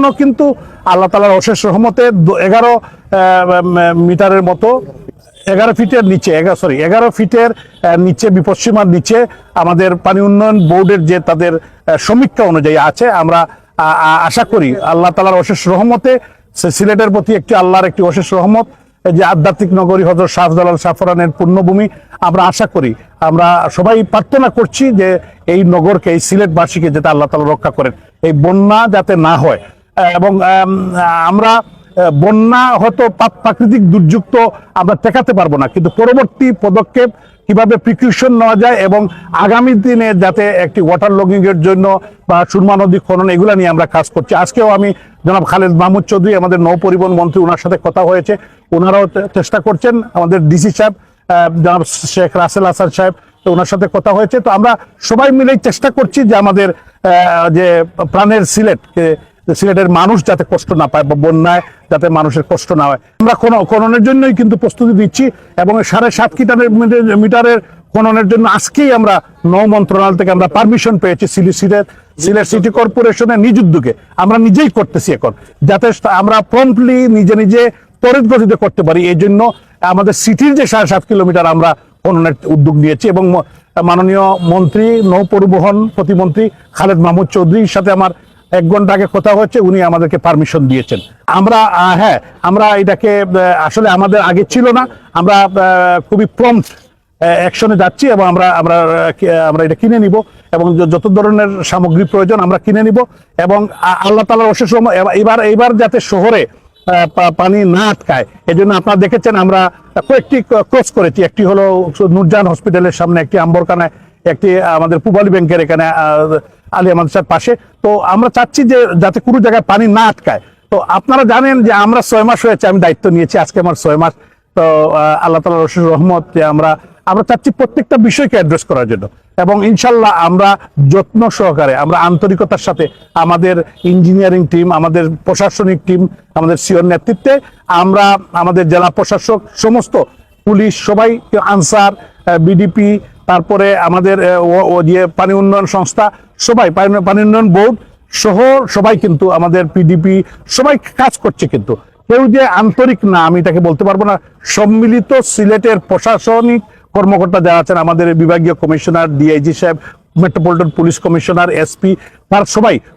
এখনো কিন্তু আল্লাহ তাআলার অশেষ রহমতে 11 মিটারের মতো 11 ফিটের নিচে 11 ফিটের নিচে বিপদসীমার নিচে আমাদের পানি উন্নয়ন বোর্ডের যে তাদের সমীক্ষা অনুযায়ী আছে। আমরা আশা করি আল্লাহ তাআলার অশেষ রহমতে সিলেটের প্রতি আল্লাহর একটি অশেষ রহমত, যে আধ্যাত্মিক নগরী হযরত শাহজালাল শাহফরানের পুণ্যভূমি। আমরা আশা করি, আমরা সবাই প্রার্থনা করছি যে এই নগরকে, এই সিলেটবাসীকে যাতে আল্লাহ তাআলা রক্ষা করেন, এই বন্যা যাতে না হয়। এবং আমরা বন্যা হয়তো প্রাকৃতিক দুর্যোগ তো আমরা ঠেকাতে পারবো না, কিন্তু পরবর্তী পদক্ষেপ কিভাবে প্রিকশন নেওয়া যায় এবং আগামী দিনে যাতে একটি ওয়াটার লগিং এর জন্য বা সুরমা নদী খনন, এগুলা নিয়ে আমরা কাজ করছি। আজকেও আমি জনাব খালেদ মাহমুদ চৌধুরী, আমাদের নৌ পরিবহন মন্ত্রী, ওনার সাথে কথা হয়েছে। ওনারাও চেষ্টা করছেন, আমাদের ডিসি সাহেব জনাব শেখ রাসেল হাসান সাহেব, তো ওনার সাথে কথা হয়েছে। তো আমরা সবাই মিলেই চেষ্টা করছি যে আমাদের যে প্রাণের সিলেটের মানুষ যাতে কষ্ট না পায় বা বন্যায় যাতে মানুষের কষ্ট না হয়, আমরা খননের জন্যই কিন্তু প্রস্তুতি নিচ্ছি। এবং 7.5 মিটারের খননের জন্য আজকেই আমরা নৌ মন্ত্রণালয় থেকে আমরা পারমিশন পেয়েছি। সিলেট সিটি কর্পোরেশনের নিজ উদ্যোগে আমরা নিজেই করতেছি এখন, যাতে আমরা প্রম্পটলি নিজে ত্বরিত গতিতে করতে পারি। এই জন্য আমাদের সিটির যে 7.5 কিলোমিটার আমরা খননের উদ্যোগ নিয়েছি। এবং মাননীয় মন্ত্রী, নৌ পরিবহন প্রতিমন্ত্রী খালেদ মাহমুদ চৌধুরীর সাথে আমার 1 ঘন্টা আগে কথা হচ্ছে, উনি আমাদেরকে পারমিশন দিয়েছেন। আমরা এটাকে আসলে আমাদের আগে ছিল না, আমরা খুবই প্রম্পট অ্যাকশনে যাচ্ছি এবং আমরা এটা কিনে নিব এবং যত ধরনের সামগ্রী প্রয়োজন আমরা কিনে নিব। এবং আল্লাহ তাআলার অশেষ রহমত এইবার যাতে শহরে পানি না আটকায়, এজন্য আপনারা দেখেছেন আমরা কয়েকটি ক্রস করেছি। একটি হলো নূরজাহান হসপিটালের সামনে, একটি আম্বরখানায়, একটি আমাদের পূবালী ব্যাংকের এখানে আলিয়া মাদ্রাসার পাশে। তো আমরা চাচ্ছি যে যাতে কোনো জায়গায় পানি না আটকায়। তো আপনারা জানেন যে আমরা 6 মাস হয়েছে আমি দায়িত্ব নিয়েছি, আজকে আমার 6 মাস। তো আল্লাহ তাআলার অশেষ রহমত যে আমরা চাচ্ছি প্রত্যেকটা বিষয়কে অ্যাড্রেস করার জন্য। এবং ইনশাল্লাহ আমরা যত্ন সহকারে, আমরা আন্তরিকতার সাথে আমাদের ইঞ্জিনিয়ারিং টিম, আমাদের প্রশাসনিক টিম, আমাদের সিওর নেতৃত্বে আমরা আমাদের জেলা প্রশাসক, সমস্ত পুলিশ, সবাই, আনসার, বিডিপি, তারপরে আমাদের যে পানি উন্নয়ন সংস্থা, সবাই পানি উন্নয়ন বোর্ড সহ সবাই কিন্তু আমাদের পিডিপি সবাই কাজ করছে। কিন্তু কেউ যে আন্তরিক না আমি এটাকে বলতে পারবো না। সম্মিলিত সিলেটের প্রশাসনিক কর্মকর্তা যারা আছেন, আমাদের বিভাগীয় কমিশনার, ডিআইজি সাহেব, মেট্রোপলিটন পুলিশ কমিশনার, এসপি, তার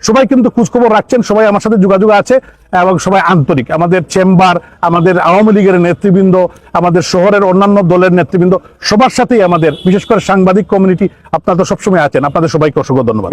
সবাই কিন্তু খোঁজখবর রাখছেন, সবাই আমার সাথে যোগাযোগ আছে এবং সবাই আন্তরিক। আমাদের চেম্বার, আমাদের আওয়ামী লীগের নেতৃবৃন্দ, আমাদের শহরের অন্যান্য দলের নেতৃবৃন্দ, সবার সাথেই আমাদের, বিশেষ করে সাংবাদিক কমিউনিটি, আপনারা তো সবসময় আছেন। আপনাদের সবাইকে অসংখ্য ধন্যবাদ।